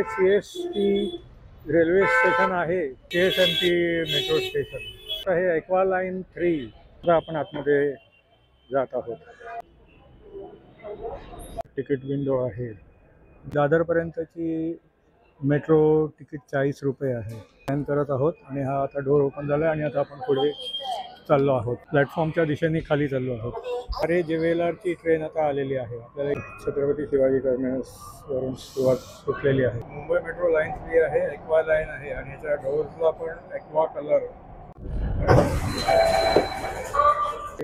CST railway station आहे, CSMT metro station हे aqua line 3 आपण आतमध्ये जात आहोत. तिकीट विंडो आहे. दादरपर्यंतची मेट्रो तिकीट 40 रुपये आहे. स्कॅन करत आहोत आणि हा आता डोर ओपन झाला आणि आता आपण पुढे चाललो आहोत. प्लॅटफॉर्मच्या दिशेने खाली चाललो आहोत. अरे जेवेलरची ट्रेन आता आलेली आहे. आपल्याला छत्रपती शिवाजी टर्मिनसवरून सुरुवात सुटलेली आहे. मुंबई मेट्रो लाईन 3 आहे, एक्वा लाईन आहे आणि याच्या डोर्सला पण एक्वा कलर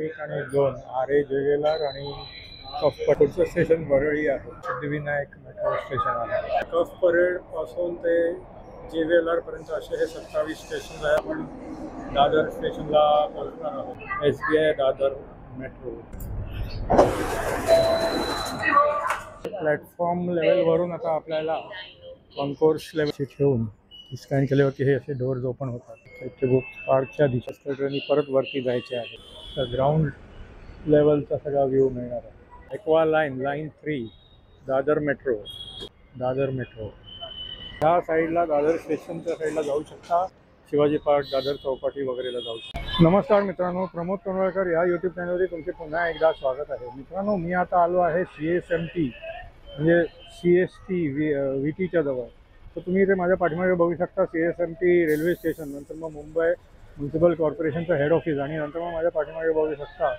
1 आणि 2 आरे जेवेलर आणि कफ पुढचं स्टेशन वरळी आहे. सिद्धिविनायक मेट्रो स्टेशन आहे. कफ परेड पासून ते जेवेलर पर्यंत असे हे 27 स्टेशन आहे. आपण दादर स्टेशनला पोहोचणार आहोत. SBI Dadar metro. प्लॅटफॉर्म लेवलवरून आता आपल्याला कॉन्कोर्स लेवलशी ठेवून स्कॅन केल्यावरती हे असे डोअर्स ओपन होतात. त्याचे बुक पार्कच्या दिशेने ट्रेननी परत वरती जायचे आहे. तर ग्राउंड लेवलचा सगळा व्ह्यू मिळणार आहे. Aqua line 3 Dadar metro. ह्या साईडला दादर स्टेशनच्या साईडला जाऊ शकता. शिवाजी पार्क, दादर चौपाटी वगैरेला जाऊ शकता. नमस्कार मित्रांनो, प्रमोद तोंडवळकर या यूट्यूब चॅनलवरती तुमचे पुन्हा एकदा स्वागत आहे. मित्रांनो, मी आता आलो आहे CSMT म्हणजे CST VTच्या जवळ. तर तुम्ही इथे माझ्या पाठीमागे बघू शकता CSMT रेल्वे स्टेशन. नंतर मग मुंबई म्युन्सिपल कॉर्पोरेशनचं हेड ऑफिस आणि नंतर मग माझ्या पाठीमागे बघू शकता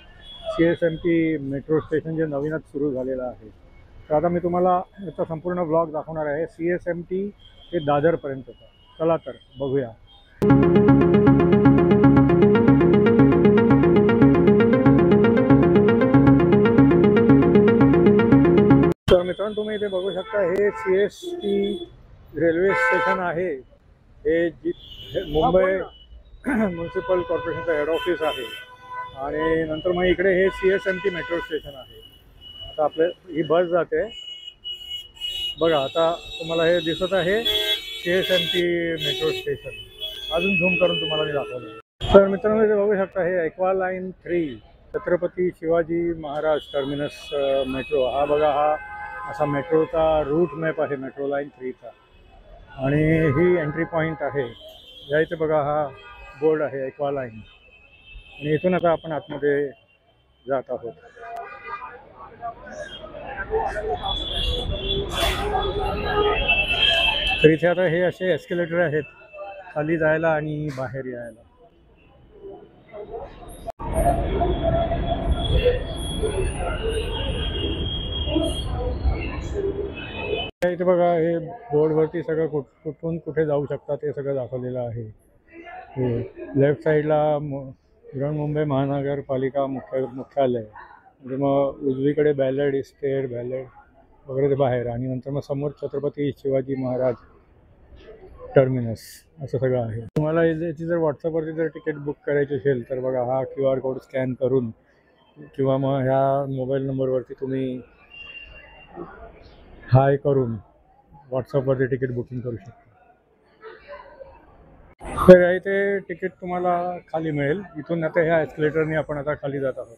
CSMT मेट्रो स्टेशन जे नवीनच सुरू झालेलं आहे. तर आता मी तुम्हाला याचा संपूर्ण ब्लॉग दाखवणार आहे. CSMT हे दादरपर्यंतचा. चला तर बघूया. तर मित्रांनो, तुम्ही इथे बघू शकता हे CST रेल्वे स्टेशन आहे. हे मुंबई म्युन्सिपल कॉर्पोरेशनचं हेड ऑफिस आहे आणि नंतर मग इकडे हे CSMT मेट्रो स्टेशन आहे. आता आपले ही बस जाते बघा. आता तुम्हाला हे दिसत आहे CSMT मेट्रो स्टेशन. अजून झूम करून तुम्हाला मी दाखवलं. तर मित्रांनो, इथे बघू शकता हे aqua line 3 Chhatrapati Shivaji Maharaj terminus metro. हा बघा, हा असा मेट्रोचा रूट मॅप आहे मेट्रो लाईन 3चा आणि ही एंट्री पॉईंट आहे. या इथे बघा हा बोर्ड आहे एक्वा लाईन आणि इथून आता आपण आतमध्ये जात आहोत. तर इथे आता हे असे एस्केलेटर आहेत खाली जायला आणि बाहेर यायला. इथे बघा, हे बोर्डवरती सगळं कुठून कुठे जाऊ शकतात ते सगळं दाखवलेलं आहे. लेफ्ट साईडला बृहन्मुंबई महानगरपालिका मुख्यालय म्हणजे मग उजवीकडे बॅलेड इस्टेट बॅलेड वगैरे ते बाहेर आणि नंतर मग समोर छत्रपती शिवाजी महाराज टर्मिनस असं सगळं आहे. तुम्हाला याची जर व्हॉट्सअपवरती जर तिकीट बुक करायची असेल तर बघा, हा QR कोड स्कॅन करून किंवा मग ह्या मोबाईल नंबरवरती तुम्ही हाय करून व्हॉट्सअपवरती तिकीट बुकिंग करू शकता. तर या इथे तिकीट तुम्हाला खाली मिळेल. इथून आता ह्या एस्केलेटरने आपण आता खाली जात आहोत.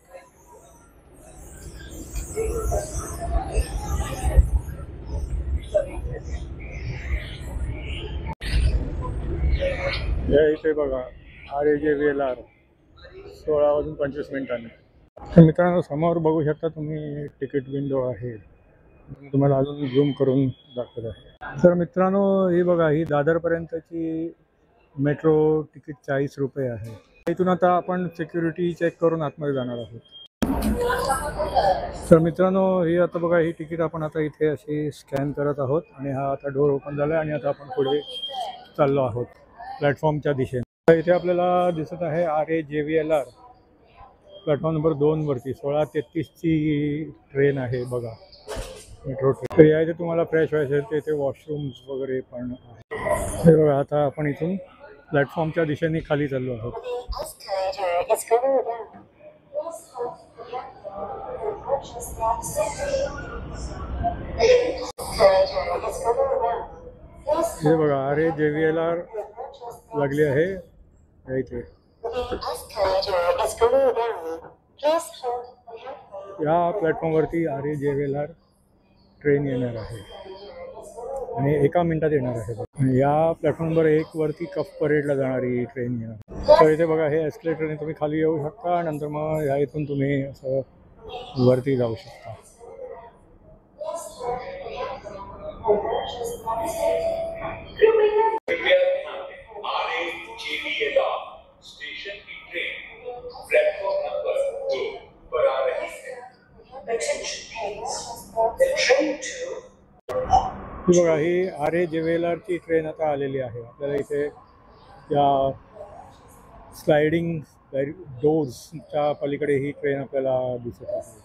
या इथे बघा आरे जेवेलर 16:25. तर मित्रांनो, समोर बघू शकता तुम्ही तिकीट विंडो आहे. तुम्हाला अजून झूम करून दाखवत आहे. तर मित्रांनो, ही बघा, ही दादरपर्यंतची मेट्रो तिकीट 40 रुपये आहे. इथून आता आपण सिक्युरिटी चेक करून आतमध्ये जाणार आहोत. तर मित्रांनो, ही आता बघा, ही तिकीट आपण आता इथे अशी स्कॅन करत आहोत आणि हा आता डोर ओपन झाला आणि आता आपण पुढे चाललो आहोत प्लॅटफॉर्मच्या दिशेने. इथे आपल्याला दिसत आहे आरे जेवेलर प्लॅटफॉर्म नंबर 2 वरती 16:33ची ट्रेन आहे बघा, मेट्रो ट्रेन. तर या इथे तुम्हाला फ्रेश व्हायचं असेल तर इथे वॉशरूम्स वगैरे पण आहे. हे बघा, आता आपण इथून प्लॅटफॉर्मच्या दिशेने खाली चाललो आहोत. हे बघा, आरे जेवेलर लागली आहे या इथे. या प्लॅटफॉर्मवरती आरे जेवेलर ट्रेन येणार आहे. आणि 1 मिनिटात येणार आहे बघा. या प्लॅटफॉर्मवर 1 वरती कफ परेडला जाणारी ट्रेन येणार. तर इथे बघा हे एस्केलेटरने तुम्ही खाली येऊ शकता, नंतर मग ह्या इथून तुम्ही असं वरती जाऊ शकता. स्टेशन की ट्रेन प्लेटफॉर्म नंबर 2 पर आ रही है. ही बघा ही RA JVLRची ट्रेन आता आलेली आहे. आपल्याला इथे या स्लायडिंग डोर्सच्या पलीकडे ही ट्रेन आपल्याला दिसत आहे.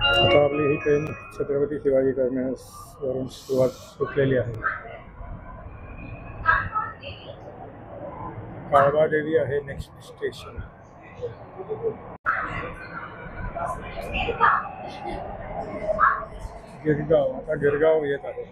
आता आपली ही ट्रेन छत्रपती शिवाजी टर्मिनसवरून सुटलेली आहे. काळबादेवी आहे नेक्स्ट स्टेशन. गिरगाव, आता गिरगाव येत आहे.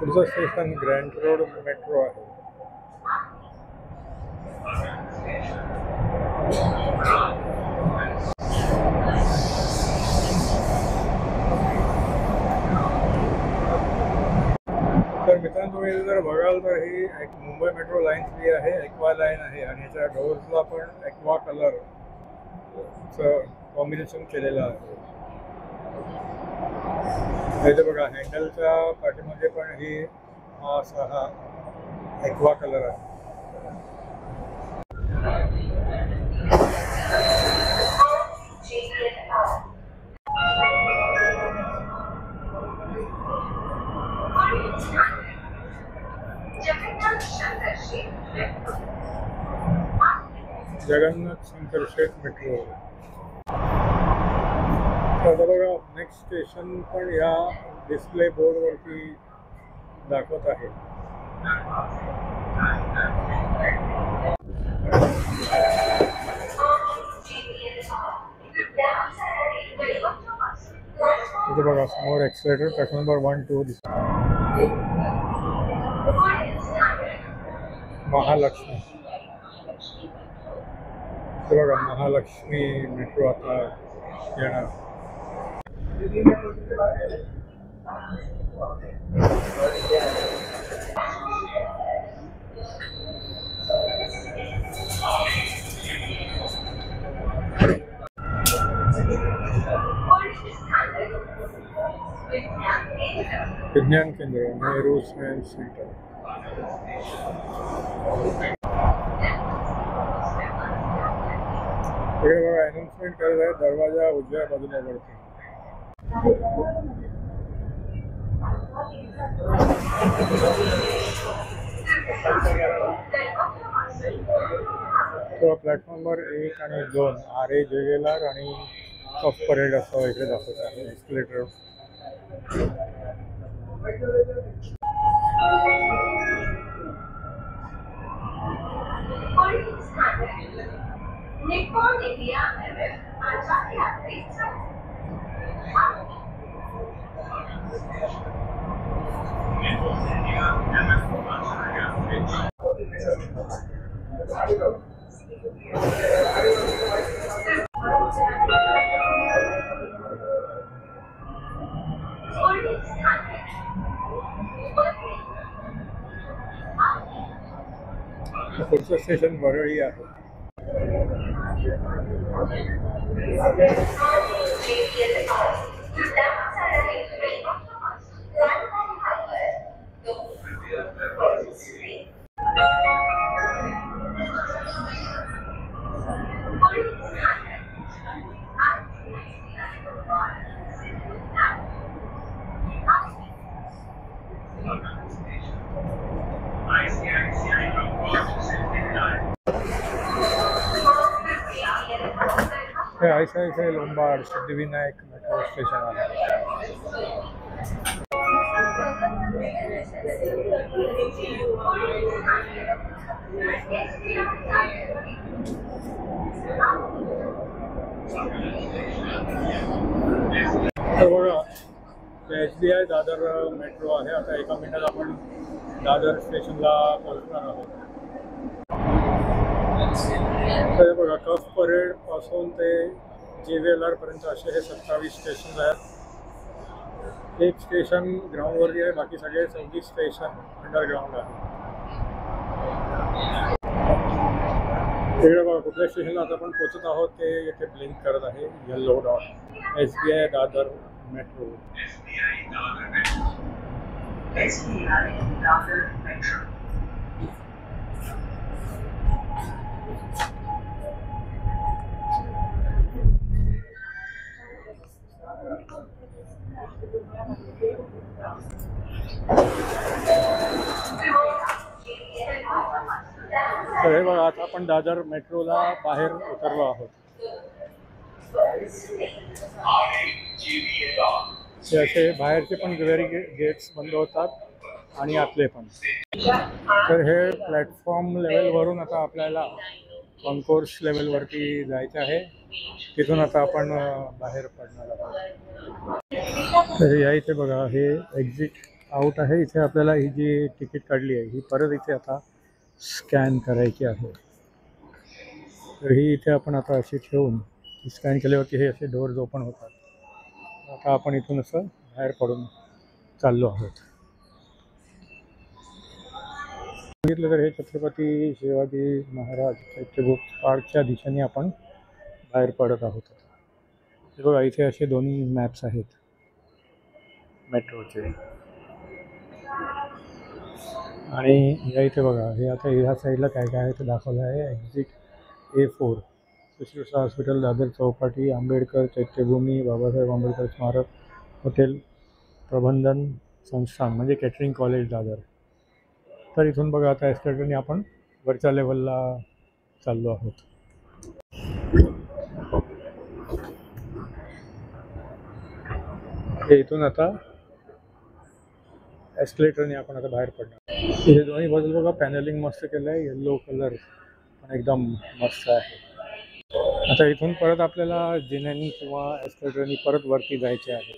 पुढचं स्टेशन ग्रँड रोड मेट्रो आहे. तर मित्रांनो तुम्ही जर बघाल तर ही मुंबई मेट्रो लाईन 3 आहे, एक्वा लाईन आहे आणि याच्या डोअर्सला पण एक्वा कलरचं कॉम्बिनेशन केलेलं आहे. इथे बघा हँडलच्या पाठीमध्ये पण ही असा एक्वा कलर आहे. जगन्नाथ शंकर शेठ मेट्रो. आता बघा नेक्स्ट स्टेशन पण या डिस्प्ले बोर्डवरती दाखवत आहे. इथे बघा समोर एक्सलेटर प्लॅटफॉर्म नंबर 1, 2 दिसतो. महालक्ष्मी. इथे बघा महालक्ष्मी मेट्रो आता येणार. विज्ञान केंद्र, नेहरू सायन्स सेंटर. इकडे बघा अनाउन्समेंट करत आहे, दरवाजा उजव्या बाजूला वरती. प्लॅटफॉर्मवर 1 आणि 2 RA JVLR आणि कफ परेड असं इकडे दाखवत आहे एस्केलेटर. निप्पॉन इंडिया MF आंतरराष्ट्रीय पुढचं स्टेशन वरळी आहे. हे ICICI Lombard Siddhivinayak metro station आहे. तर बघा SBI दादर मेट्रो आहे. आता एका मिनिटात आपण दादर स्टेशनला पोहोचणार आहोत. तर हे बघा कफ परेड पासून ते JVLR पर्यंत असे हे 27 स्टेशन आहेत. एक स्टेशन ग्राउंडवरती आहे, बाकी सगळे 26 स्टेशन अंडरग्राऊंड आहे. इकडे बघा कुठल्या स्टेशनला आता आपण पोहोचत आहोत ते इथे ब्लिंक करत आहे yellow dot. SBI Dadar metro. SBI Dadar Metro. तर हे बघा आता आपण दादर मेट्रोला बाहेर उतरलो आहोत. हे असे बाहेरचे पण ज्वेलरी गेट्स बंद होतात आणि आतले पण. तर हे प्लॅटफॉर्म लेवलवरून आता आपल्याला कॉन्कोर्स लेवलवरती जायचं आहे. तिथून आता आपण बाहेर पडणार आहोत. तर या इथे बघा हे एक्झिट आउट आहे. इथे आपल्याला ही जी तिकीट काढली आहे ही परत इथे आता स्कॅन करायची आहे. तर ही इथे आपण आता अशी ठेवून स्कॅन केल्यावरती हे असे डोअर्स ओपन होतात. आता आपण इथून असं बाहेर पडून चाललो आहोत. बघितलं तर हे छत्रपती शिवाजी महाराज चैत्यभूत पार्कच्या दिशेने आपण बाहेर पडत आहोत. हे बघा इथे असे दोन्ही मॅप्स आहेत मेट्रोचे. आणि या इथे बघा हे आता ह्या साईडला काय काय आहे ते दाखवलं आहे. एक्झिट A4 सुश्रुषा हॉस्पिटल, दादर चौपाटी, आंबेडकर चैत्यभूमी, बाबासाहेब आंबेडकर स्मारक, हॉटेल प्रबंधन संस्थान म्हणजे कॅटरिंग कॉलेज दादर. तर इथून बघा आता एस्केलेटरने आपण वरच्या लेवलला चाललो आहोत. हे इथून आता एस्केलेटरने आपण आता बाहेर पडणार. हे दोन्ही बाजूला बघा पॅनलिंग मस्त केलं आहे. येल्लो कलर पण एकदम मस्त आहे. आता इथून परत आपल्याला जिन्यानी किंवा एस्केलेटरनी परत वरती जायचे आहे.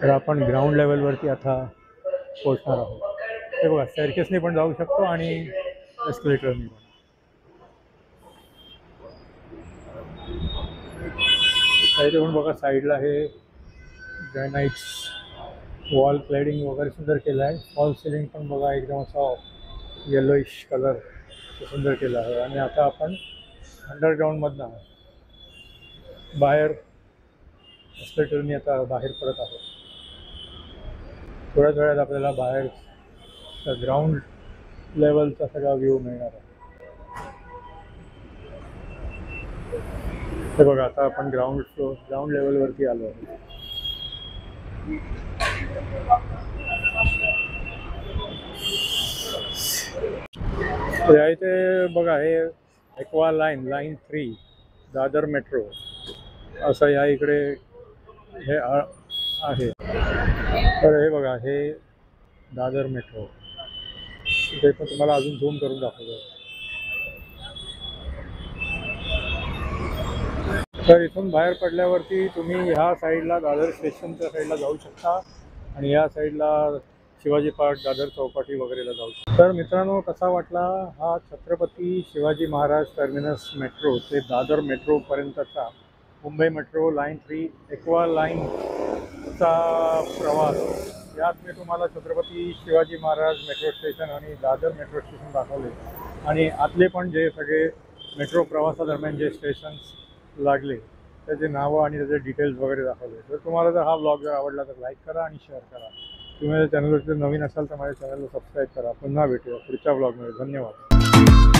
तर आपण ग्राउंड लेवलवरती आता पोहोचणार आहोत. हे बघा स्टेअरकेसने पण जाऊ शकतो आणि एस्केलेटरनी पण. इथे पण बघा साईडला हे ग्रॅनाइट्स वॉल क्लॅडिंग वगैरे सुंदर केलं आहे. फॉल सिलिंग पण बघा एकदम असा येलोइश कलर सुंदर केला आहे. आणि आता आपण अंडरग्राऊंडमधनं बाहेर एस्केलेटरनी आता बाहेर पडत आहोत. थोड्याच वेळात आपल्याला बाहेर ग्राउंड लेवलचा सगळा व्ह्यू मिळणार आहे. हे बघा आता आपण ग्राउंड लेवलवरती आलो आहोत. या इथे बघा हे एक्वा लाईन 3 दादर मेट्रो असं या इकडे हे आहे. तर हे बघा हे दादर मेट्रो. इथे पण तुम्हाला अजून झूम करून दाखवतो. तर इथून बाहेर पडल्यावरती तुम्ही ह्या साईडला दादर स्टेशनच्या साईडला जाऊ शकता आणि या साईडला शिवाजी पार्क, दादर चौपाटी वगैरेला जाऊ शकता. तर मित्रांनो कसा वाटला हा छत्रपती शिवाजी महाराज टर्मिनस मेट्रो ते दादर मेट्रोपर्यंतचा मुंबई मेट्रो लाईन 3 एक्वा लाईनचा प्रवास. यात मी तुम्हाला छत्रपती शिवाजी महाराज मेट्रो स्टेशन आणि दादर मेट्रो स्टेशन दाखवले आणि आतले पण जे सगळे मेट्रो प्रवासादरम्यान जे स्टेशन्स लागले त्याचे नावं आणि त्याचे डिटेल्स वगैरे दाखवले. तर तुम्हाला जर हा ब्लॉग जर आवडला तर लाईक करा आणि शेअर करा. तुम्ही माझ्या चॅनलवर जर नवीन असाल तर माझ्या चॅनलला सबस्क्राईब करा. पुन्हा भेटूया पुढच्या ब्लॉगमध्ये. धन्यवाद.